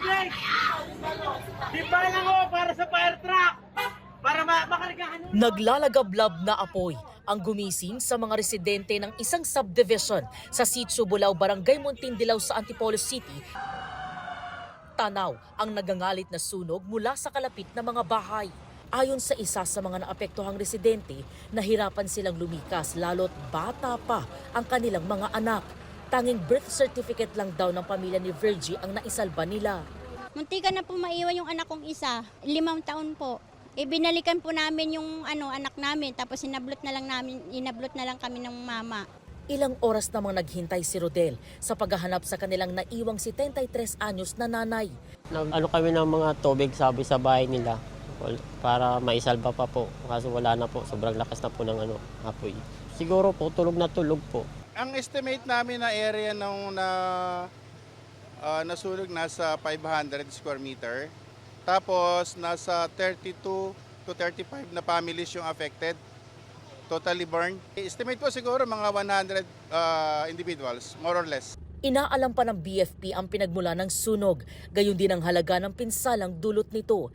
tubig! Timba lang ako para sa fire truck! Para makargahan. Naglalagablab na apoy ang gumising sa mga residente ng isang subdivision sa Sitio Bulao, Barangay Muntindilaw sa Antipolo City. Tanaw ang nagangalit na sunog mula sa kalapit na mga bahay. Ayon sa isa sa mga naapektuhang residente, nahirapan silang lumikas lalo't bata pa ang kanilang mga anak. Tanging birth certificate lang daw ng pamilya ni Virgie ang naisalba nila. Muntikan na po maiwan yung anak kong isa, 5 taon po. Binalikan po namin yung anak namin, tapos inablot na lang kami ng mama. Ilang oras namang naghintay si Rodel sa paghahanap sa kanilang naiwang 73 anyos na nanay. Ano kami ng mga tubig sabi sa bahay nila para maisalba pa po. Kaso wala na po, sobrang lakas na po ng apoy. Siguro po tulog na tulog po. Ang estimate namin na area nung nasunog nasa 500 square meter. Tapos nasa 32 to 35 na families yung affected. Totally burned. Estimate po siguro mga 100 individuals, more or less. Inaalam pa ng BFP ang pinagmula ng sunog, gayon din ang halaga ng pinsalang dulot nito.